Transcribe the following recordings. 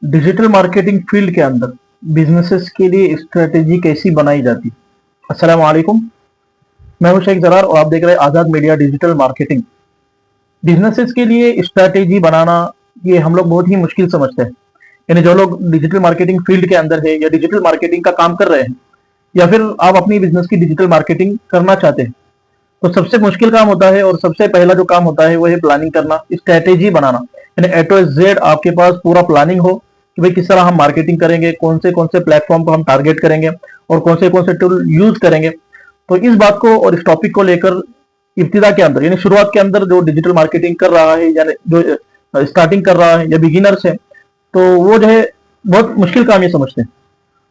Digital marketing field के अंदर businesses के लिए स्ट्रेटेजी कैसी बनाई जाती है। अस्सलाम वालेकुम। मैं हूं शेख जरार और आप देख रहे हैं आजाद मीडिया डिजिटल मार्केटिंग। बिजनेसेस के लिए स्ट्रेटेजी बनाना ये हम लोग बहुत ही मुश्किल समझते हैं। यानी जो लोग डिजिटल मार्केटिंग फील्ड के अंदर है या डिजिटल मार्केटिंग का काम कर रहे हैं या फिर आप अपनी बिजनेस की डिजिटल मार्केटिंग करना चाहते हैं, तो सबसे मुश्किल काम होता है और सबसे पहला जो काम होता है वो है प्लानिंग करना, स्ट्रेटेजी बनाना। यानी ए टू जेड आपके पास पूरा प्लानिंग हो कि भाई किस तरह हम मार्केटिंग करेंगे, कौन से प्लेटफॉर्म को हम टारगेट करेंगे और कौन से टूल यूज करेंगे। तो इस बात को और इस टॉपिक को लेकर इब्तिदा के अंदर यानी शुरुआत के अंदर जो डिजिटल मार्केटिंग कर रहा है यानी जो स्टार्टिंग कर रहा है या बिगिनर्स है, तो वो जो है बहुत मुश्किल काम ये समझते हैं।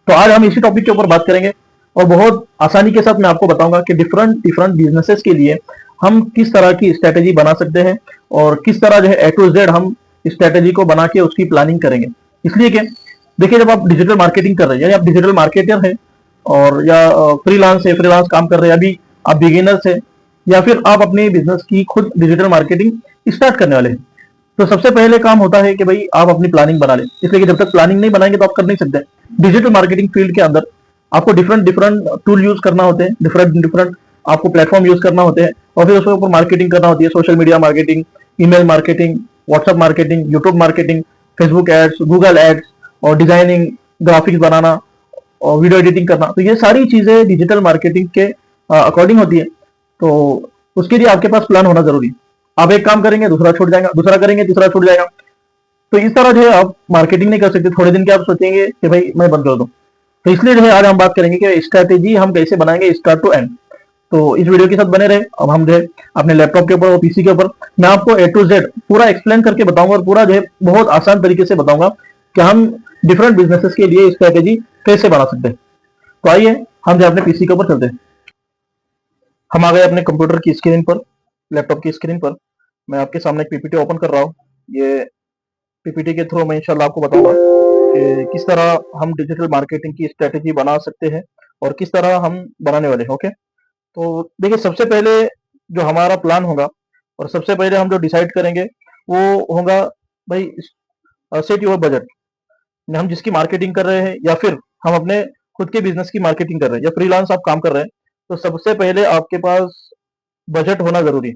तो आज हम इसी टॉपिक के ऊपर बात करेंगे और बहुत आसानी के साथ मैं आपको बताऊंगा कि डिफरेंट डिफरेंट बिजनेसेस के लिए हम किस तरह की स्ट्रेटेजी बना सकते हैं और किस तरह जो है ए टू जेड हम स्ट्रेटेजी को बना के उसकी प्लानिंग करेंगे। इसलिए कि देखिए, जब आप डिजिटल मार्केटिंग कर रहे हैं यानी आप डिजिटल मार्केटर हैं और या फ्रीलांस है, फ्रीलांस काम कर रहे हैं, अभी आप बिगिनर्स है या फिर आप अपने बिजनेस की खुद डिजिटल मार्केटिंग स्टार्ट करने वाले हैं, तो सबसे पहले काम होता है कि भाई आप अपनी प्लानिंग बना लें। इसलिए कि जब तक प्लानिंग नहीं बनाएंगे तो आप कर नहीं सकते। डिजिटल मार्केटिंग फील्ड के अंदर आपको डिफरेंट डिफरेंट टूल यूज करना होते हैं, डिफरेंट डिफरेंट आपको प्लेटफॉर्म यूज करना होते हैं और फिर उसके ऊपर मार्केटिंग करना होती है। Social media marketing, email marketing, WhatsApp marketing, YouTube marketing, Facebook ads, Google ads और डिजाइनिंग, ग्राफिक्स बनाना और वीडियो एडिटिंग करना। तो ये सारी चीजें डिजिटल मार्केटिंग के अकॉर्डिंग होती है। तो उसके लिए आपके पास प्लान होना जरूरी है। आप एक काम करेंगे दूसरा छूट जाएगा, दूसरा करेंगे तीसरा छूट जाएगा। तो इस तरह जो है आप मार्केटिंग नहीं कर सकते। थोड़े दिन के आप सोचेंगे कि भाई मैं बंद कर दूं। तो इसलिए जो है आज हम बात करेंगे कि स्ट्रैटेजी हम कैसे बनाएंगे स्टार्ट टू एंड। तो इस वीडियो के साथ बने रहे। अब हम जो है अपने लैपटॉप के ऊपर और पीसी के ऊपर मैं आपको ए टू जेड पूरा एक्सप्लेन करके बताऊंगा और पूरा जो है बहुत आसान तरीके से बताऊंगा कि हम डिफरेंट बिजनेसेस के लिए स्ट्रैटेजी कैसे बना सकते हैं। तो आइए हम जो अपने पीसी के ऊपर चलते हैं। हम आ गए अपने कंप्यूटर की स्क्रीन पर, लैपटॉप की स्क्रीन पर। मैं आपके सामने एक पीपीटी ओपन कर रहा हूँ। ये पीपीटी के थ्रू मैं इंशाल्लाह आपको बताऊंगा कि किस तरह हम डिजिटल मार्केटिंग की स्ट्रेटेजी बना सकते हैं और किस तरह हम बनाने वाले हैं। ओके, तो देखिए, सबसे पहले जो हमारा प्लान होगा और सबसे पहले हम जो डिसाइड करेंगे वो होगा भाई सेट योर बजट। हम जिसकी मार्केटिंग कर रहे हैं या फिर हम अपने खुद के बिजनेस की मार्केटिंग कर रहे हैं या फ्रीलांस आप काम कर रहे हैं, तो सबसे पहले आपके पास बजट होना जरूरी है।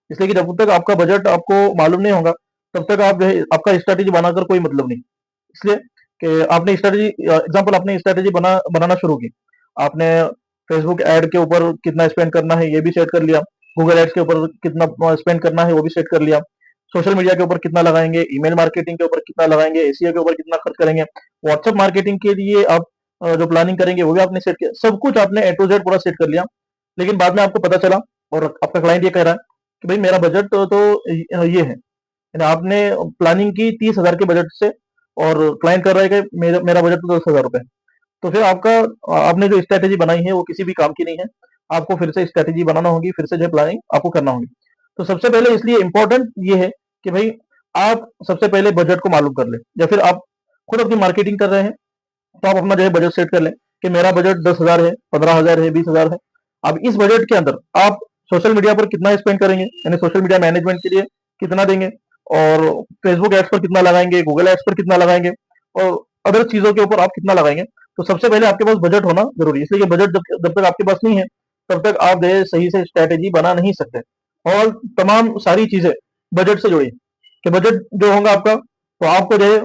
इसलिए कि जब तक आपका बजट आपको मालूम नहीं होगा तब तक आप जो है आपका स्ट्रेटेजी बनाकर कोई मतलब नहीं। इसलिए कि आपने स्ट्रेटेजी एग्जांपल आपने स्ट्रेटेजी बनाना शुरू की, आपने फेसबुक ऐड के ऊपर कितना स्पेंड करना है ये भी सेट कर लिया, गूगल एड्स के ऊपर कितना स्पेंड करना है वो भी सेट कर लिया, सोशल मीडिया के ऊपर कितना लगाएंगे, ईमेल मार्केटिंग के ऊपर कितना लगाएंगे, एसीओ के ऊपर कितना खर्च करेंगे, व्हाट्सएप मार्केटिंग के लिए आप जो प्लानिंग करेंगे वो भी आपने सेट किया। सब कुछ आपने ए टू जेड पूरा सेट कर लिया। लेकिन बाद में आपको पता चला और आपका क्लाइंट ये कह रहा है कि भाई मेरा बजट तो ये है। यानी आपने प्लानिंग की 30,000 के बजट से और क्लाइंट कर रहा है कि मेरा मेरा बजट तो 10,000 रुपए। तो फिर आपका आपने जो स्ट्रेटेजी बनाई है वो किसी भी काम की नहीं है। आपको फिर से स्ट्रेटेजी बनाना होगी, फिर से जो प्लानिंग आपको करना होगी। तो सबसे पहले इसलिए इंपॉर्टेंट ये है कि भाई आप सबसे पहले बजट को मालूम कर ले या फिर आप खुद अपनी मार्केटिंग कर रहे हैं तो आप अपना जो है बजट सेट कर लें कि मेरा बजट 10,000 है, 15,000 है, 20,000 है। अब इस बजट के अंदर आप सोशल मीडिया पर कितना स्पेंड करेंगे, यानी सोशल मीडिया मैनेजमेंट के लिए कितना देंगे और फेसबुक एड्स पर कितना लगाएंगे, गूगल एड्स पर कितना लगाएंगे और अदर चीजों के ऊपर आप कितना लगाएंगे। तो सबसे पहले आपके पास बजट होना जरूरी है। इसलिए बजट जब तक आपके पास नहीं है तब तक आप जो है सही से स्ट्रेटेजी बना नहीं सकते। और तमाम सारी चीजें बजट से जुड़ी हैं कि बजट जो होगा आपका, तो आपको जो है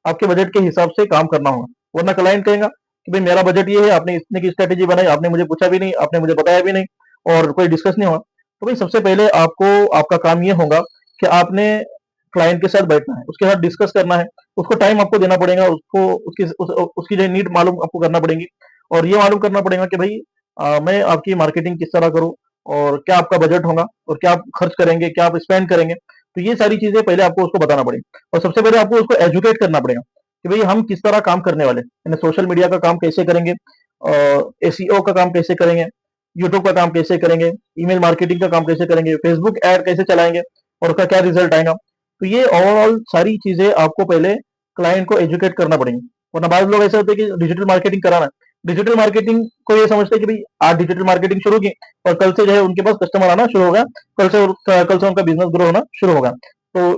आपके बजट के हिसाब से काम करना होगा। वरना क्लाइंट कहेगा कि भाई मेरा बजट ये है, आपने इतने की स्ट्रेटेजी बनाई, आपने मुझे पूछा भी नहीं, आपने मुझे बताया भी नहीं और कोई डिस्कस नहीं हुआ। तो भाई सबसे पहले आपको आपका काम ये होगा कि आपने क्लाइंट के साथ बैठना है, उसके साथ डिस्कस करना है, उसको टाइम आपको देना पड़ेगा, उसको उसकी जो नीड मालूम आपको करना पड़ेगी और ये मालूम करना पड़ेगा कि भाई मैं आपकी मार्केटिंग किस तरह करूं और क्या आपका बजट होगा और क्या आप खर्च करेंगे, क्या आप स्पेंड करेंगे। तो ये सारी चीजें पहले आपको उसको बताना पड़ेगी और सबसे पहले आपको उसको एजुकेट करना पड़ेगा कि भाई हम किस तरह काम करने वाले हैं। यानी सोशल मीडिया का काम कैसे करेंगे, एसईओ का काम कैसे करेंगे, यूट्यूब का काम कैसे करेंगे, ईमेल मार्केटिंग का काम कैसे करेंगे, फेसबुक ऐड कैसे चलाएंगे और उसका क्या रिजल्ट आएगा। तो ये ओवरऑल सारी चीजें आपको पहले क्लाइंट को एजुकेट करना पड़ेगी। वरना बाद लोग ऐसे होते हैं कि डिजिटल मार्केटिंग कराना है, डिजिटल मार्केटिंग को ये समझते हैं कि भाई आज डिजिटल मार्केटिंग शुरू की और कल से जो है उनके पास कस्टमर आना शुरू होगा, कल से उनका बिजनेस ग्रो होना शुरू होगा। तो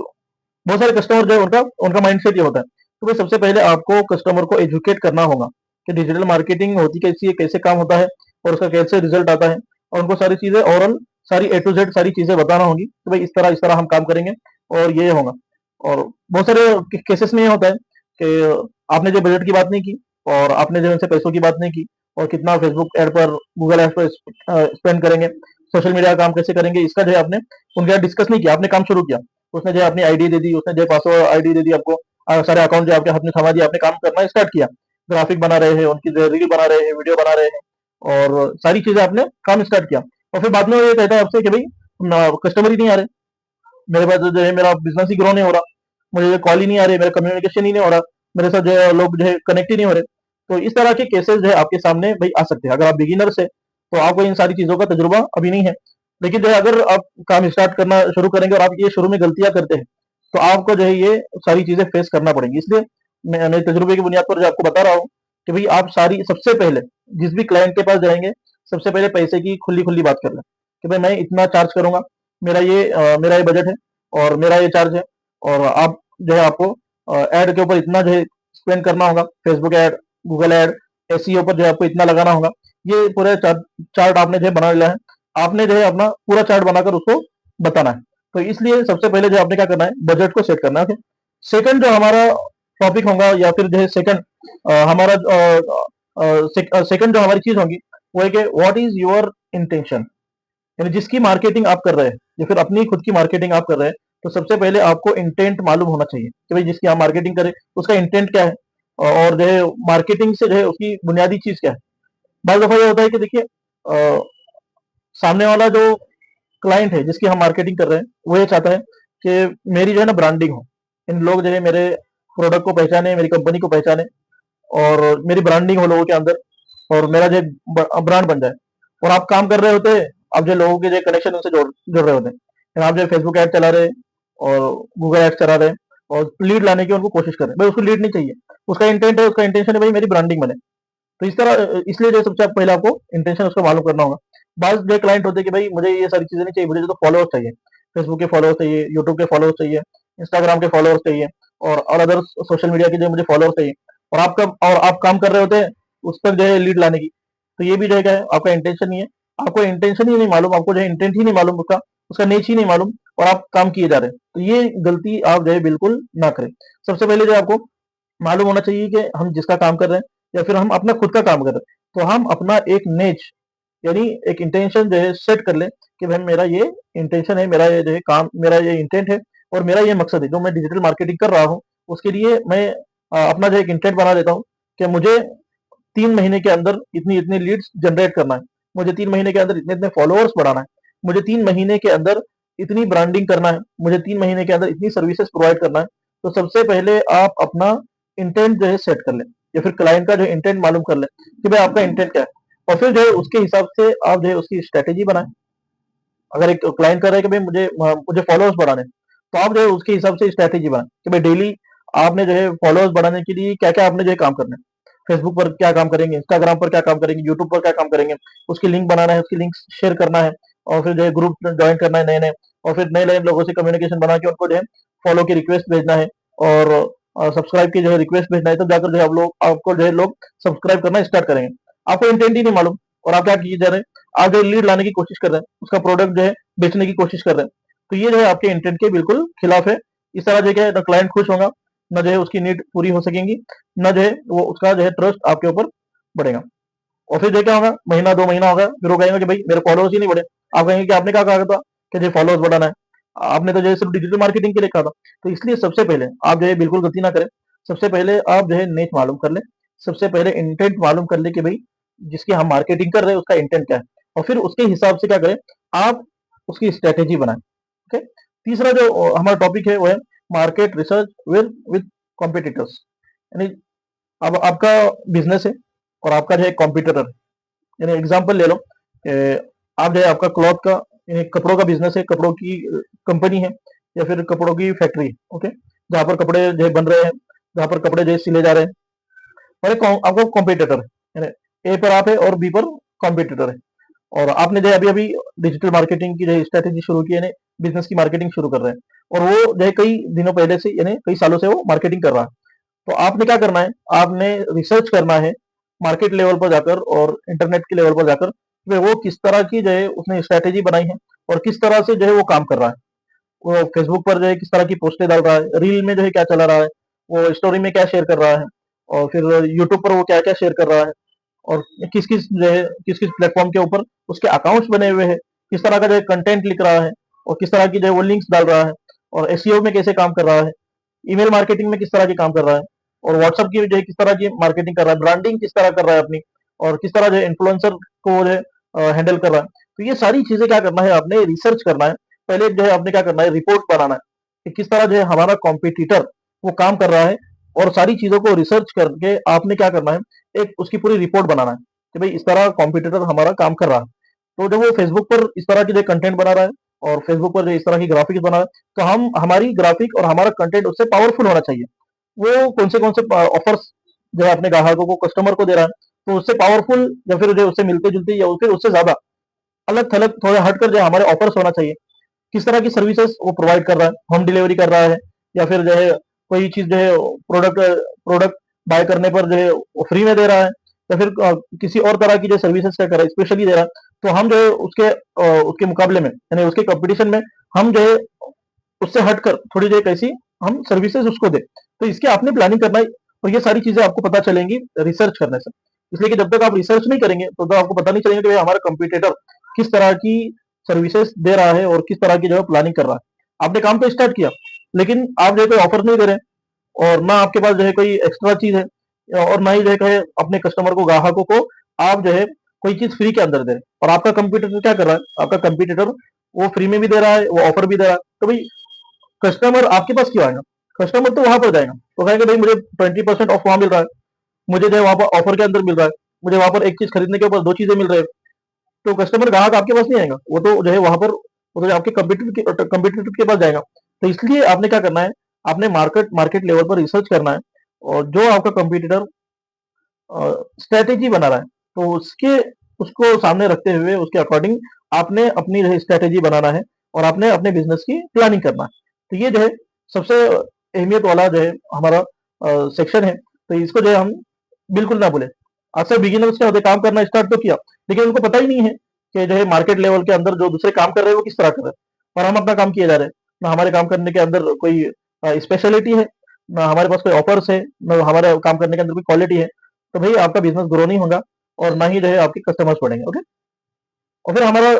बहुत सारे कस्टमर जो है उनका उनका माइंडसेट ये होता है। तो भाई सबसे पहले आपको कस्टमर को एजुकेट करना होगा कि डिजिटल मार्केटिंग होती कैसी है, कैसे काम होता है और उसका कैसे रिजल्ट आता है, और उनको सारी चीजें ओवरऑल सारी ए टू जेड सारी चीजें बताना होगी कि भाई इस तरह हम काम करेंगे और ये होगा। और बहुत सारे केसेस में ये होता है कि आपने जो बजट की बात नहीं की और आपने जो उनसे पैसों की बात नहीं की और कितना फेसबुक ऐड पर, गूगल ऐड पर स्पेंड करेंगे, सोशल मीडिया का काम कैसे करेंगे, इसका जो है आपने उनके साथ डिस्कस नहीं किया, आपने काम शुरू किया। उसने जो है अपनी आईडी दे दी, उसने जो पासवर्ड आईडी दे दी आपको, सारे अकाउंट जो आपके हाथ में थमा दिया, आपने काम करना स्टार्ट किया, ग्राफिक बना रहे हैं, उनकी जो रील बना रहे हैं, वीडियो बना रहे हैं और सारी चीजें आपने काम स्टार्ट किया। और फिर बाद में वो ये कहता है आपसे कि भाई कस्टमर ही नहीं आ रहे, मेरे पास जो है मेरा बिजनेस ही ग्रो नहीं हो रहा, मुझे कॉल ही नहीं आ रही, मेरा कम्युनिकेशन ही नहीं हो रहा, मेरे साथ जो है लोग जो है कनेक्ट ही नहीं हो रहे। तो इस तरह के केसेस जो है आपके सामने भाई आ सकते हैं। अगर आप बिगिनर्स है तो आपको इन सारी चीजों का तजुर्बा अभी नहीं है, लेकिन जो है अगर आप काम स्टार्ट करना शुरू करेंगे और आप ये शुरू में गलतियां करते हैं तो आपको जो है ये सारी चीजें फेस करना पड़ेंगी। इसलिए मैं मेरे तजुर्बे की बुनियाद पर जो आपको बता रहा हूँ कि भाई आप सारी सबसे पहले जिस भी क्लाइंट के पास जाएंगे सबसे पहले पैसे की खुली खुली बात कर लें कि भाई मैं इतना चार्ज करूंगा, मेरा ये बजट है और मेरा ये चार्ज है, और आप जो है आपको ऐड के ऊपर इतना जो है स्पेंड करना होगा, Facebook ad, Google add, SEO पर जो है आपको इतना लगाना होगा। ये पूरे चार्ट आपने जो है बना लिया है, आपने जो है अपना पूरा चार्ट बनाकर उसको बताना है। तो इसलिए सबसे पहले जो आपने क्या करना है, बजट को सेट करना है। ओके, सेकंड जो हमारा टॉपिक होगा या फिर जो है सेकंड हमारा सेकंड जो हमारी चीज होगी वो है कि व्हाट इज योर इंटेंशन, यानी जिसकी मार्केटिंग आप कर रहे हैं या फिर अपनी खुद की मार्केटिंग आप कर रहे हैं, तो सबसे पहले आपको इंटेंट मालूम होना चाहिए कि भाई जिसकी आप मार्केटिंग करें उसका इंटेंट क्या है और जो है मार्केटिंग से जो है उसकी बुनियादी चीज क्या है। बार दफा ये होता है कि देखिए सामने वाला जो क्लाइंट है जिसकी हम मार्केटिंग कर रहे हैं वो ये चाहता है कि मेरी जो है ना ब्रांडिंग हो, इन लोग जो है मेरे प्रोडक्ट को पहचाने, मेरी कंपनी को पहचाने और मेरी ब्रांडिंग हो लोगों के अंदर और मेरा जो ब्रांड बन जाए। और आप काम कर रहे होते हैं, आप जो लोगों के जो कनेक्शन उनसे जुड़ रहे होते हैं, यानी आप जो फेसबुक ऐड चला रहे हैं और गूगल ऐड चला रहे हैं और लीड लाने की उनको कोशिश कर रहे हैं। भाई उसको लीड नहीं चाहिए, उसका इंटेंट है, उसका इंटेंशन है भाई मेरी ब्रांडिंग बने। तो इस तरह इसलिए जो सबसे पहले आपको इंटेंशन उसको मालूम करना होगा। बाद जो क्लाइंट होते हैं कि भाई मुझे ये सारी चीजें नहीं चाहिए, मुझे तो फॉलोअर्स चाहिए, फेसबुक के फॉलोअर्स चाहिए, यूट्यूब के फॉलोअर्स चाहिए, इंस्टाग्राम के फॉलोअर्स चाहिए और अदर सोशल मीडिया के जो मुझे फॉलोअर्स चाहिए, और आप काम कर रहे होते हैं उस पर जो है लीड लाने की। तो ये भी जो है क्या है, आपका इंटेंशन नहीं है, आपको इंटेंशन ही नहीं मालूम, आपको जो है इंटेंट ही नहीं मालूम उसका, उसका नेच ही नहीं मालूम, और आप काम किए जा रहे हैं। तो ये गलती आप जो है बिल्कुल ना करें। सबसे पहले जो आपको मालूम होना चाहिए कि हम जिसका काम कर रहे हैं या फिर हम अपना खुद का काम कर रहे हैं, तो हम अपना एक नेच यानी एक इंटेंशन जो है सेट कर ले कि भाई मेरा ये इंटेंशन है, मेरा ये जो है काम, मेरा ये इंटेंट है और मेरा ये मकसद है जो मैं डिजिटल मार्केटिंग कर रहा हूँ। उसके लिए मैं अपना जो एक इंटेंट बना देता हूँ कि मुझे 3 महीने के अंदर इतनी इतनी लीड्स जनरेट करना है, मुझे 3 महीने के अंदर इतने इतने फॉलोअर्स बढ़ाना है, मुझे 3 महीने के अंदर इतनी ब्रांडिंग करना है, मुझे 3 महीने के अंदर इतनी सर्विसेज प्रोवाइड करना है। तो सबसे पहले आप अपना इंटेंट जो है सेट कर लें या फिर क्लाइंट का जो इंटेंट मालूम कर लें कि भाई आपका इंटेंट क्या है, और फिर जो है उसके हिसाब से आप जो है उसकी स्ट्रेटेजी बनाएं। अगर एक क्लाइंट कर रहा है कि भाई मुझे फॉलोअर्स बढ़ाने, तो आप जो है उसके हिसाब से स्ट्रेटेजी बनाएं कि भाई डेली आपने जो है फॉलोअर्स बढ़ाने के लिए क्या क्या आपने जो है काम करना है, फेसबुक पर क्या काम करेंगे, इंस्टाग्राम पर क्या काम करेंगे, यूट्यूब पर क्या काम करेंगे, उसकी लिंक बनाना है, उसकी लिंक शेयर करना है और फिर जो है ग्रुप ज्वाइन करना है नए नए, और फिर नए नए लोगों से कम्युनिकेशन बना के उनको जो है फॉलो की रिक्वेस्ट भेजना है और सब्सक्राइब की जो है रिक्वेस्ट भेजना है, तब जाकर जो है आप लोग आपको जो है लोग सब्सक्राइब करना स्टार्ट करेंगे। आपको इंटेंट ही नहीं मालूम और आप क्या किए जा रहे हैं, आप जो लीड लाने की कोशिश कर रहे हैं, उसका प्रोडक्ट जो है बेचने की कोशिश कर रहे हैं। तो ये जो है आपके इंटेंट के बिल्कुल खिलाफ है। इस तरह जो है ना क्लाइंट खुश होगा, ना जो है उसकी नीड पूरी हो सकेंगी, ना जो है वो उसका जो है ट्रस्ट आपके ऊपर बढ़ेगा। और फिर जो क्या होगा, महीना 2 महीना होगा, फिर वो कहेंगे कि भाई मेरे फॉलोअर्स ही नहीं बढ़े। आप कहेंगे कि आपने क्या कहा था कि जो फॉलोअर्स बढ़ाना है, आपने तो जो है सिर्फ डिजिटल मार्केटिंग के लिए कहा था। तो इसलिए सबसे पहले आप जो है बिल्कुल गलती ना करें, सबसे पहले आप जो है नेट मालूम कर ले, सबसे पहले इंटेंट मालूम कर ले कि भाई जिसकी हम मार्केटिंग कर रहे हैं उसका इंटेंट क्या है, और फिर उसके हिसाब से क्या करें, आप उसकी स्ट्रेटेजी बनाएं। ओके, तीसरा जो हमारा टॉपिक है वो है मार्केट रिसर्च विद कॉम्पिटिटर्स। यानी अब आपका बिजनेस है और आपका जो है कॉम्पिटिटर है, यानी एग्जांपल ले लो आप जो है आपका क्लॉथ का यानी कपड़ों का बिजनेस है, कपड़ों की कंपनी है या फिर कपड़ों की फैक्ट्री है। ओके, जहाँ पर कपड़े जो है बन रहे हैं, जहाँ पर कपड़े जो है सिले जा रहे हैं, और एक आपका कॉम्पिटिटर है, यानी ए पर आप है और बी पर कॉम्पिटिटर है। और आपने जो है अभी अभी डिजिटल मार्केटिंग की जो स्ट्रेटेजी शुरू की है, बिजनेस की मार्केटिंग शुरू कर रहे हैं, और वो जो है कई दिनों पहले से यानी कई सालों से वो मार्केटिंग कर रहा है। तो आपने क्या करना है, आपने रिसर्च करना है मार्केट लेवल पर जाकर और इंटरनेट के लेवल पर जाकर, कि वो किस तरह की जो है उसने स्ट्रैटेजी बनाई है और किस तरह से जो है वो काम कर रहा है। वो फेसबुक पर जो है किस तरह की पोस्टें डाल रहा है, रील में जो है क्या चला रहा है, वो स्टोरी में क्या शेयर कर रहा है, और फिर यूट्यूब पर वो क्या क्या शेयर कर रहा है, और किस किस जो है किस किस प्लेटफॉर्म के ऊपर उसके अकाउंट्स बने हुए हैं, किस तरह का जो है कंटेंट लिख रहा है, और किस तरह की जो है वो लिंक्स डाल रहा है, और एसईओ में कैसे काम कर रहा है, ईमेल मार्केटिंग में किस तरह की काम कर रहा है, और व्हाट्सएप की जो है किस तरह की मार्केटिंग कर रहा है, ब्रांडिंग किस तरह कर रहा है अपनी, और किस तरह जो है इन्फ्लुएंसर को जो है हैंडल कर रहा है। तो ये सारी चीजें क्या करना है, आपने रिसर्च करना है। पहले जो है आपने क्या करना है, रिपोर्ट बनाना है कि किस तरह जो है हमारा कॉम्पिटिटर वो काम कर रहा है, और सारी चीजों को रिसर्च करके आपने क्या करना है, एक उसकी पूरी रिपोर्ट बनाना है कि भाई इस तरह कॉम्पिटिटर हमारा काम कर रहा है। तो जब वो फेसबुक पर इस तरह की जो कंटेंट बना रहा है और फेसबुक पर जो इस तरह की ग्राफिक्स बना रहा है, तो हम हमारी ग्राफिक और हमारा कंटेंट उससे पावरफुल होना चाहिए। वो कौन से ऑफर्स जो है अपने ग्राहकों को कस्टमर को दे रहा है, तो उससे पावरफुल या फिर जो उससे मिलते जुलते या फिर उससे ज्यादा अलग थलग थोड़ा हटकर जो हमारे ऑफर्स होना चाहिए। किस तरह की सर्विसेज वो प्रोवाइड कर रहा है, होम डिलीवरी कर रहा है, या फिर जो है कोई चीज जो है प्रोडक्ट प्रोडक्ट बाय करने पर जो है वो फ्री में दे रहा है, या फिर किसी और तरह की जो सर्विसेज क्या कर रहा है स्पेशली दे रहा है। तो हम जो है उसके मुकाबले में यानी उसके कंपटीशन में हम जो है उससे हटकर थोड़ी देर कैसी हम सर्विसेज उसको दें। तो इसकी आपने प्लानिंग करना है, और ये सारी चीजें आपको पता चलेंगी रिसर्च करने से। इसलिए कि जब तक आप रिसर्च नहीं करेंगे तो आपको पता नहीं चलेगा कि भाई हमारा कंपटीटर किस तरह की सर्विसेज दे रहा है और किस तरह की जो है प्लानिंग कर रहा है। आपने काम तो स्टार्ट किया, लेकिन आप जो है कोई ऑफर नहीं दे रहे, और ना आपके पास जो है कोई एक्स्ट्रा चीज है, और ना ही जो है अपने कस्टमर को ग्राहकों को आप जो है कोई चीज फ्री के अंदर दे रहे हैं। और आपका कंपटीटर क्या कर रहा है, आपका कंपटीटर वो फ्री में भी दे रहा है, वो ऑफर भी दे रहा है। तो भाई कस्टमर आपके पास क्यों आएगा, कस्टमर तो वहां पर जाएगा, तो कहेंगे भाई मुझे 20% ऑफ वहां मिल रहा है, मुझे जो है वहां पर ऑफर के अंदर मिल रहा है, मुझे वहां पर एक चीज खरीदने के ऊपर दो चीजें मिल रही है। तो कस्टमर ग्राहक आपके पास नहीं आएगा, वो तो जो है वहां पर वो तो आपके कंपटीटर के पास जाएगा। तो इसलिए आपने क्या करना है, आपने मार्केट मार्केट लेवल पर रिसर्च करना है, और जो आपका कंपटीटर स्ट्रेटेजी बना रहा है, तो उसके उसको सामने रखते हुए उसके अकॉर्डिंग आपने अपनी जो है स्ट्रेटेजी बनाना है, और आपने अपने बिजनेस की प्लानिंग करना है। तो ये जो है सबसे अहमियत वाला जो है हमारा सेक्शन है। तो इसको जो है हम बिल्कुल ना भूलें। अक्सर बिगिनर्स क्या होते हैं, काम करना स्टार्ट तो किया, लेकिन उनको पता ही नहीं है कि जो है मार्केट लेवल के अंदर जो दूसरे काम कर रहे हैं वो किस तरह कर रहे हैं, और हम अपना काम किए जा रहे हैं। ना हमारे काम करने के अंदर कोई स्पेशलिटी है, ना हमारे पास कोई ऑफर्स है, ना हमारे काम करने के अंदर कोई क्वालिटी है। तो भाई आपका बिजनेस ग्रो नहीं होगा, और ना ही जो है आपके कस्टमर्स बढ़ेंगे। ओके। और फिर हमारा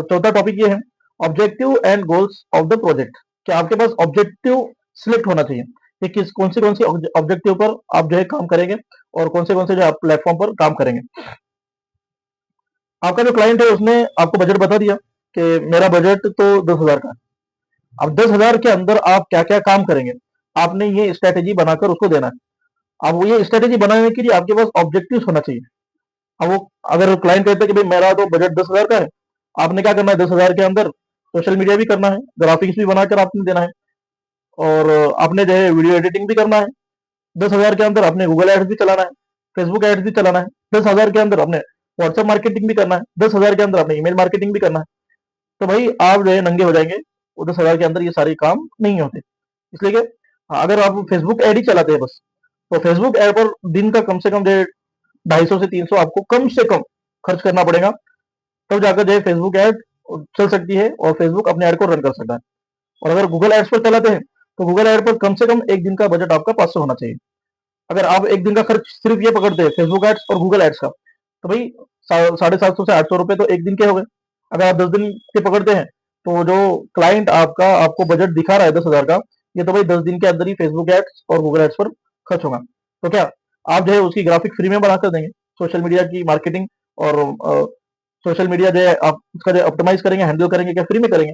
चौथा टॉपिक ये है, objective and goals of the project. कि आपके पास ऑब्जेक्टिव सिलेक्ट होना चाहिए कि किस कौन सी ऑब्जेक्टिव पर आप जो है काम करेंगे, और कौन से जो आप प्लेटफॉर्म पर काम करेंगे। आपका जो क्लाइंट है उसने आपको बजट बता दिया कि मेरा बजट तो 10,000 का है। अब 10,000 के अंदर आप क्या क्या काम करेंगे, आपने ये स्ट्रेटेजी बनाकर उसको देना है। अब वो ये स्ट्रेटेजी बनाने के लिए आपके पास ऑब्जेक्टिव होना चाहिए। अब वो अगर क्लाइंट कहता है कि भाई मेरा तो बजट 10,000 का है, आपने क्या करना है, 10,000 के अंदर सोशल मीडिया भी करना है, ग्राफिक्स भी बनाकर आपने देना है, और आपने जो है वीडियो एडिटिंग भी करना है। 10,000 के अंदर आपने गूगल एड्स भी चलाना है, फेसबुक एड्स भी चलाना है। 10,000 के अंदर आपने व्हाट्सएप मार्केटिंग भी करना है, 10,000 के अंदर आपने ईमेल मार्केटिंग भी करना है। तो भाई आप जो है नंगे हो जाएंगे, वो 10,000 के अंदर ये सारे काम नहीं होते। इसलिए कि अगर आप फेसबुक एड ही चलाते हैं बस, तो फेसबुक एड पर दिन का कम से कम जो है 250 से 300 आपको कम से कम खर्च करना पड़ेगा, तब जाकर जो है फेसबुक ऐड चल सकती है और फेसबुक अपने ऐड को रन कर सकता है। और अगर गूगल एड्स पर चलाते हैं, तो गूगल ऐड पर कम से कम एक दिन का बजट आपका 500 होना चाहिए। अगर आप एक दिन का खर्च सिर्फ ये पकड़ते हैं फेसबुक एड्स और गूगल एड्स का, तो भाई 750 से 800 रुपए तो एक दिन के हो गए। अगर आप 10 दिन के पकड़ते हैं, तो जो क्लाइंट आपका आपको बजट दिखा रहा है 10,000 का, ये तो भाई 10 दिन के अंदर ही फेसबुक एड्स और गूगल एड्स पर खर्च होगा। तो क्या आप जो है उसकी ग्राफिक फ्री में बनाकर देंगे, सोशल मीडिया की मार्केटिंग, और सोशल मीडिया जो है आप उसका जो ऑप्टिमाइज करेंगे, हैंडल करेंगे, क्या फ्री में करेंगे।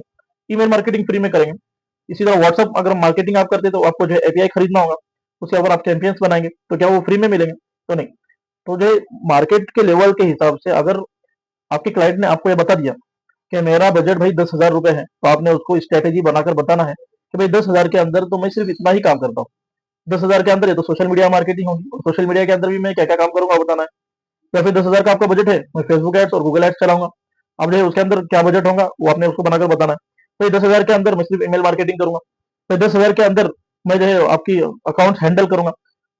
ईमेल मार्केटिंग फ्री में करेंगे। इसी तरह व्हाट्सअप अगर मार्केटिंग आप करते हैं, तो आपको जो है एपीआई खरीदना होगा, उसके ऊपर आप चैंपियंस बनाएंगे, तो क्या वो फ्री में मिलेंगे, तो नहीं। तो जो मार्केट के लेवल के हिसाब से अगर आपके क्लाइंट ने आपको ये बता दिया कि मेरा बजट भाई 10,000 रुपए है, तो आपने उसको स्ट्रेटेजी बनाकर बताना है कि भाई 10,000 के अंदर तो मैं सिर्फ इतना ही काम करता हूँ। 10,000 के अंदर ये तो सोशल मीडिया मार्केटिंग होगी, और सोशल मीडिया के अंदर भी मैं क्या क्या काम करूंगा बताना है। या फिर 10,000 का आपका बजट है, मैं फेसबुक एड्स और गूगल एड्स चलाऊंगा। अब जो है उसके अंदर क्या बजट होगा वो आपने उसको बनाकर बताना है। तो 10,000 के अंदर मैं सिर्फ ईमेल मार्केटिंग करूंगा, तो 10,000 के अंदर मैं जो है आपकी अकाउंट हैंडल करूंगा।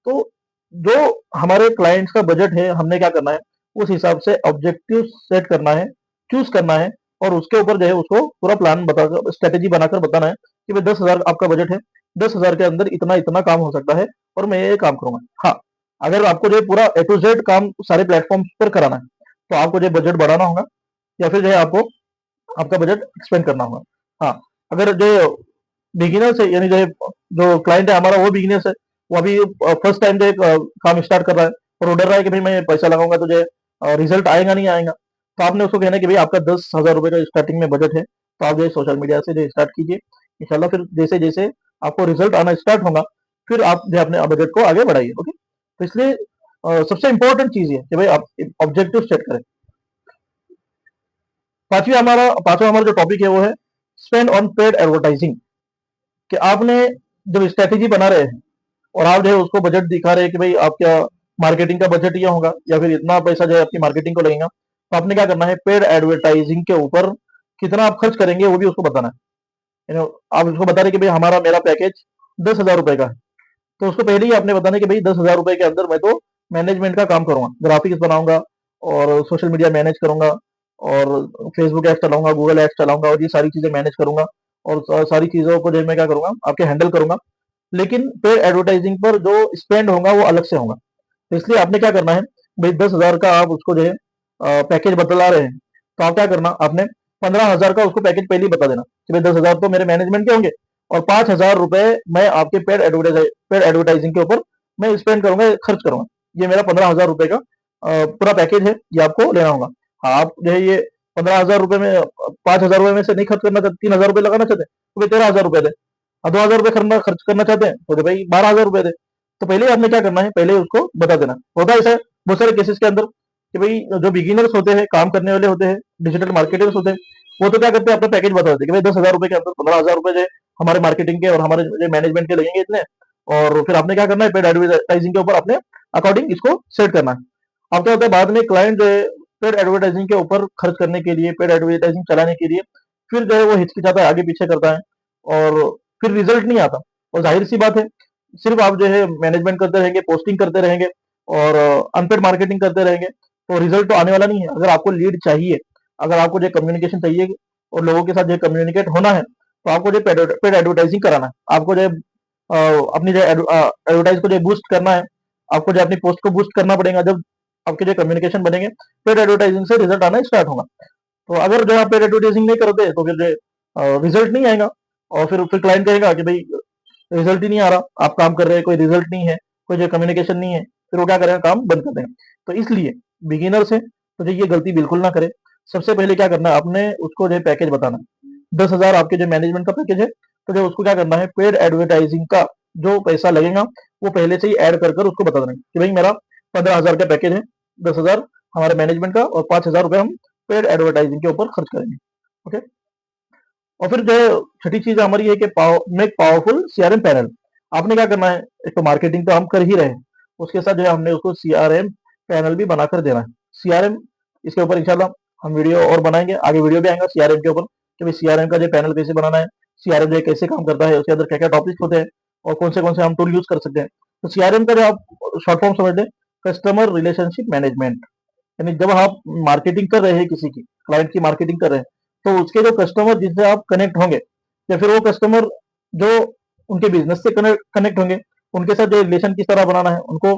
तो जो हमारे क्लाइंट्स का बजट है, हमने क्या करना है, उस हिसाब से ऑब्जेक्टिव सेट करना है, चूज़ करना है और उसके ऊपर जो है उसको पूरा प्लान बताकर स्ट्रैटेजी बनाकर बताना है कि भाई 10,000 आपका बजट है, 10,000 के अंदर इतना-इतना काम हो सकता है और मैं ये काम करूँगा। हाँ, अगर आपको जो है पूरा ए टू ज़ेड काम सारे प्लेटफ़ॉर्म्स पर कराना है, तो आपको जो है बजट बढ़ाना होगा या फिर जो है आपको आपका बजट एक्सपेंड करना होगा। हाँ, अगर जो बिगिनर्स है यानी जो क्लाइंट है हमारा वो बिगिनर्स है, वो अभी फर्स्ट टाइम जो काम स्टार्ट कर रहा है और वो डर रहा है कि भाई मैं पैसा लगाऊंगा तो जो रिजल्ट आएगा नहीं आएगा, तो आपने उसको कहना है कि भाई आपका 10,000 रुपए का स्टार्टिंग में बजट है, तो आप जो है सोशल मीडिया से जो स्टार्ट कीजिए, इंशाल्लाह फिर जैसे जैसे आपको रिजल्ट आना स्टार्ट होगा, फिर आप जो है अपने बजट को आगे बढ़ाइए। ओके, तो इसलिए सबसे इंपॉर्टेंट चीज ये है कि भाई आप ऑब्जेक्टिव सेट करें। पांचवा हमारा जो टॉपिक है वो है स्पेंड ऑन पेड एडवर्टाइजिंग, कि आपने जब स्ट्रेटेजी बना रहे हैं और आप जो है उसको बजट दिखा रहे हैं कि भाई आपका मार्केटिंग का बजट ये होगा या फिर इतना पैसा जो है आपकी मार्केटिंग को लगेगा, तो आपने क्या करना है, पेड एडवर्टाइजिंग के ऊपर कितना आप खर्च करेंगे वो भी उसको बताना है। आप उसको बता रहे कि भाई हमारा मेरा पैकेज 10,000 रुपए का है, तो उसको पहले ही आपने बताना है कि भाई 10,000 रुपए के अंदर मैं तो मैनेजमेंट का काम करूंगा, ग्राफिक्स बनाऊंगा और सोशल मीडिया मैनेज करूंगा और फेसबुक एड्स चलाऊंगा, गूगल एड्स चलाऊंगा और ये सारी चीजें मैनेज करूंगा और सारी चीजों को जो मैं क्या करूंगा आपके हैंडल करूंगा। लेकिन पेड एडवर्टाइजिंग पर जो स्पेंड होगा वो अलग से होगा, तो इसलिए आपने क्या करना है, भाई 10,000 का आप उसको जो है पैकेज बतला रहे हैं, तो आप क्या करना, आपने 15,000 का उसको पैकेज पहले ही बता देना कि भाई 10,000 तो मेरे मैनेजमेंट के होंगे और 5,000 रुपए मैं आपके पेड एडवर्टाइजिंग के ऊपर मैं स्पेंड करूंगा, खर्च करूंगा। ये मेरा 15,000 रुपए का पूरा पैकेज है, ये आपको लेना होगा। हाँ, आप जो है ये 15,000 रुपए में 5,000 रुपए में से नहीं खर्च करना चाहते, 3,000 रुपए लगाना चाहते हैं, तो भाई 13,000 रुपए दे। 2,000 रुपए खर्च करना चाहते हैं तो भाई 12,000 रुपए दे। तो पहले आपने क्या करना है, पहले उसको बता देना। होता है ऐसा है बहुत सारे केसेस के अंदर कि भाई जो बिगिनर्स होते हैं, काम करने वाले होते हैं, डिजिटल मार्केटर्स होते हैं, वो तो क्या करते हैं, अपना पैकेज बता देते हैं कि भाई 10,000 रुपए के अंदर 15,000 रुपए जो हमारे मार्केटिंग के और हमारे जो मैनेजमेंट के लगेंगे इतने, और फिर आपने क्या करना है, पेड एडवर्टाइजिंग के ऊपर अपने अकॉर्डिंग इसको सेट करना है। अब क्या होता है, बाद में क्लाइंट जो है पेड एडवर्टाइजिंग के ऊपर खर्च करने के लिए, पेड एडवर्टाइजिंग चलाने के लिए फिर जो है वो हिचकिचाता है, आगे पीछे करता है और फिर रिजल्ट नहीं आता। और जाहिर सी बात है, सिर्फ आप जो है मैनेजमेंट करते रहेंगे, पोस्टिंग करते रहेंगे और अनपेड मार्केटिंग करते रहेंगे, तो रिजल्ट तो आने वाला नहीं है। अगर आपको लीड चाहिए, अगर आपको जो कम्युनिकेशन चाहिए और लोगों के साथ जो कम्युनिकेट होना है, तो आपको जो पेड एडवर्टाइजिंग कराना है, आपको जो अपनी जो एडवर्टाइज को जो बूस्ट करना है, आपको जो अपनी पोस्ट को बूस्ट करना पड़ेगा। जब आपके जो कम्युनिकेशन बनेंगे, पेड एडवर्टाइजिंग से रिजल्ट आना स्टार्ट होगा। तो अगर जो आप पेड एडवर्टाइजिंग नहीं करते तो फिर जो रिजल्ट नहीं आएगा और फिर क्लाइंट कहेगा कि भाई रिजल्ट ही नहीं आ रहा, आप काम कर रहे हैं, कोई रिजल्ट नहीं है, कोई जो कम्युनिकेशन नहीं है, फिर वो क्या करेगा, काम बंद कर देगा। तो इसलिए बिगिनर से तो जो ये गलती बिल्कुल ना करे। सबसे पहले क्या करना है, आपने उसको जो पैकेज बताना है। 10,000 आपके जो मैनेजमेंट का पैकेज है, तो जो उसको क्या करना है, पेड एडवर्टाइजिंग का जो पैसा लगेगा वो पहले से ही ऐड कर कर उसको बता देना कि भाई मेरा 15,000 का पैकेज है, 10,000 हमारे मैनेजमेंट का और 5,000 रुपए हम पेड एडवर्टाइजिंग के ऊपर खर्च करेंगे। ओके, और फिर जो है छठी चीज हमारी है कि मेक पावरफुल सीआरएम पैनल। आपने क्या करना है, एक तो मार्केटिंग तो हम कर ही रहे हैं, उसके साथ जो है हमने उसको सीआरएम पैनल भी बनाकर देना है। सीआरएम, इसके ऊपर इंशाल्लाह हम वीडियो और बनाएंगे, आगे वीडियो भी आएगा सीआरएम के ऊपर कि भाई सीआरएम का जो पैनल कैसे बनाना है, सीआरएम जो कैसे काम करता है, उसके अंदर क्या क्या टॉपिक्स होते हैं और कौन से हम टूल यूज कर सकते हैं। तो सीआरएम का जो आप शॉर्ट फॉर्म समझ लें, कस्टमर रिलेशनशिप मैनेजमेंट, यानी जब आप मार्केटिंग कर रहे हैं, किसी की क्लाइंट की मार्केटिंग कर रहे हैं, तो उसके जो कस्टमर जिससे आप कनेक्ट होंगे या फिर वो कस्टमर जो उनके बिजनेस से कनेक्ट होंगे, उनके साथ जो रिलेशन किस तरह बनाना है, उनको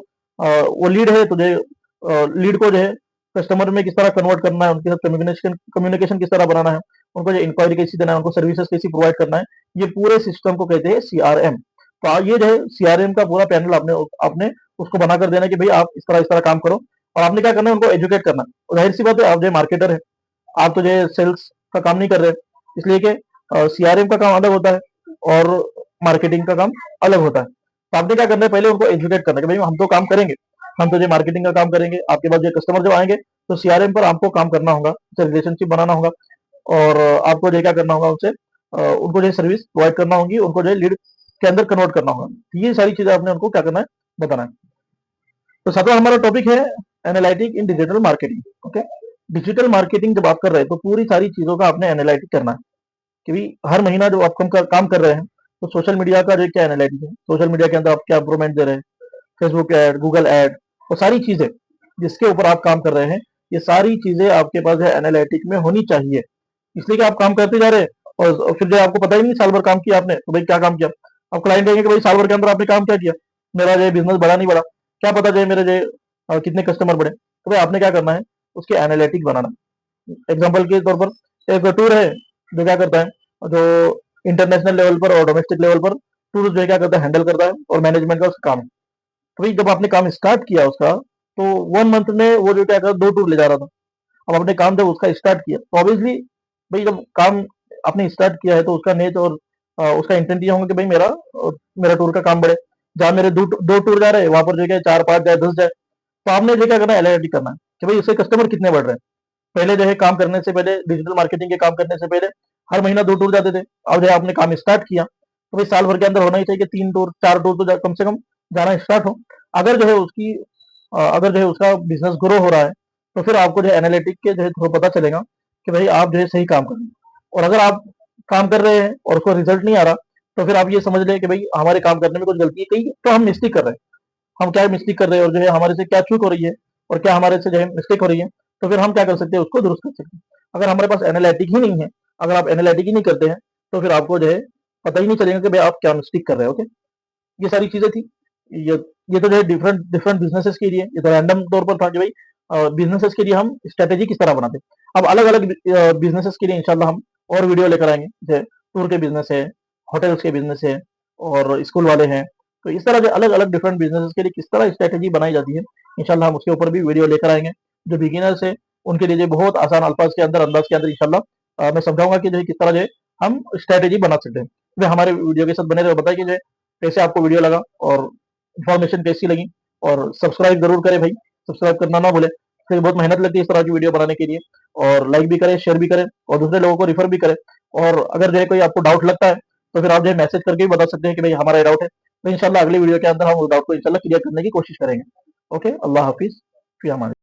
वो लीड है तो जो लीड को जो है कस्टमर में किस तरह कन्वर्ट करना है, उनके साथ कम्युनिकेशन कम्युनिकेशन किस तरह बनाना है, उनको जो इंक्वायरी कैसी देना है, उनको सर्विसेज कैसी प्रोवाइड करना है, ये पूरे सिस्टम को कहते हैं सीआरएम। तो ये जो है सीआरएम का पूरा पैनल आपने आपने उसको बनाकर देना कि भाई आप इस तरह काम करो, और आपने क्या करना है, उनको एजुकेट करना है। और जाहिर सी बात है, आप जो मार्केटर है, आप तो जो सेल्स का काम नहीं कर रहे, इसलिए कि सीआरएम का काम अलग होता है और मार्केटिंग का काम अलग होता है। तो आपने क्या करना है, पहले उनको एजुकेट करना है कि भाई हम तो काम करेंगे, हम तो जो मार्केटिंग का काम करेंगे, आपके पास जो कस्टमर जब आएंगे तो सीआरएम पर आपको काम करना होगा, रिलेशनशिप बनाना होगा और आपको जो क्या करना होगा, उनसे उनको जो सर्विस प्रोवाइड करना होगी, उनको जो लीड के अंदर कन्वर्ट करना होगा। ये सारी चीजें आपने उनको क्या करना है, बताना है। तो सातवां हमारा टॉपिक है एनालिटिक इन digital marketing. Okay, digital marketing जब आप कर रहे हैं तो पूरी सारी चीजों का आपने एनालिटिक करना है कि भाई हर महीना जो आप काम कर रहे हैं, तो सोशल मीडिया का जो क्या एनालिटिक है, सोशल मीडिया के अंदर आप क्या इंप्रूवमेंट दे रहे हैं, फेसबुक ऐड, गूगल ऐड, वो सारी चीजें जिसके ऊपर आप काम कर रहे हैं, ये सारी चीजें आपके पास जो है एनालिटिक में होनी चाहिए। इसलिए कि आप काम करते जा रहे हैं और फिर जो है आपको पता ही नहीं साल भर काम किया आपने, तो भाई क्या काम किया। अब क्लाइंट कहेंगे कि भाई साल भर के अंदर आपने काम क्या किया, मेरा जो है बिजनेस बढ़ा नहीं बढ़ा, क्या पता जो है मेरे जो है कितने कस्टमर बढ़े। तो भाई आपने क्या करना है, उसके एनालिटिक बनाना। एग्जाम्पल के तौर पर एक टूर है जो क्या करता है, जो इंटरनेशनल लेवल पर और डोमेस्टिक लेवल पर टूर जो है क्या करता है, हैंडल करता है, और मैनेजमेंट का उसका काम है। तो भाई जब आपने काम स्टार्ट किया उसका, तो 1 मंथ में वो जो क्या कर 2 टूर ले जा रहा था। अब आपने काम जब उसका स्टार्ट किया तो ऑब्वियसली भाई जब काम आपने स्टार्ट किया है तो उसका नेच और उसका इंटेंट ये होगा कि भाई मेरा टूर का काम बढ़े। जहाँ मेरे दो टूर जा रहे हैं वहां पर जो क्या 4 5 जाए 10 जाए, तो आपने जो क्या करना है एनालिटिक करना है कि भाई उससे कस्टमर कितने बढ़ रहे हैं। पहले जो है काम करने से पहले, डिजिटल मार्केटिंग के काम करने से पहले हर महीना 2 टूर जाते थे। अब जो है आपने काम स्टार्ट किया तो भाई साल भर के अंदर होना ही चाहिए कि 3 टूर 4 टूर तो कम से कम जाना स्टार्ट हो। अगर जो है उसकी अगर जो है उसका बिजनेस ग्रो हो रहा है, तो फिर आपको जो है एनालिटिक के जो है थ्रू पता चलेगा कि भाई आप जो है सही काम कर रहे हैं। और अगर आप काम कर रहे हैं और उसको रिजल्ट नहीं आ रहा, तो फिर आप ये समझ लें कि भाई हमारे काम करने में कुछ गलती है, कहीं तो हम मिस्टेक कर रहे हैं। हम क्या मिस्टेक कर रहे हैं और जो है हमारे से क्या चूक हो रही है और क्या हमारे से जो है मिस्टेक हो रही है, तो फिर हम क्या कर सकते हैं, उसको दुरुस्त कर सकते हैं। अगर हमारे पास एनालिटिक ही नहीं है, अगर आप एनालिटिक ही नहीं करते हैं, तो फिर आपको जो है पता ही नहीं चलेगा कि भाई आप क्या मिस्टेक कर रहे हो। ओके, ये सारी चीजें थी। ये ये तो जो है डिफरेंट डिफरेंट बिजनेसेस के लिए ये तो रैंडम तौर पर था कि भाई बिजनेसेस के लिए हम स्ट्रेटेजी किस तरह बनाते हैं। अब अलग अलग बिजनेसेस के लिए इंशाल्लाह हम और वीडियो लेकर आएंगे, जैसे टूर के बिजनेस है, होटल्स के बिजनेस है, और स्कूल वाले हैं। तो इस तरह के अलग अलग डिफरेंट बिजनेसेस के लिए किस तरह स्ट्रेटेजी बनाई जाती है, इंशाल्लाह हम उसके ऊपर भी वीडियो लेकर आएंगे। जो बिगिनर्स है उनके लिए बहुत आसान अल्फाज के अंदर, अंदाज के अंदर इंशाल्लाह मैं समझाऊंगा कि जो है किस तरह जो है हम स्ट्रेटेजी बना सकते हैं। तो हमारे वीडियो के साथ बने रहे, बताइए कि जो है कैसे आपको वीडियो लगा और इन्फॉर्मेशन कैसी लगी। और सब्सक्राइब जरूर करें भाई, सब्सक्राइब करना ना भूलें, फिर बहुत मेहनत लगती है इस तरह की वीडियो बनाने के लिए। और लाइक भी करें, शेयर भी करें, और दूसरे लोगों को रिफर भी करें। और अगर जो है कोई आपको डाउट लगता है, तो फिर आप जो है मैसेज करके भी बता सकते हैं कि भाई हमारा डाउट है, तो इंशाल्लाह अगली वीडियो के अंदर हम उस डाउट को इंशाल्लाह क्लियर करने की कोशिश करेंगे। ओके, अल्लाह हाफिज, फिर हमारे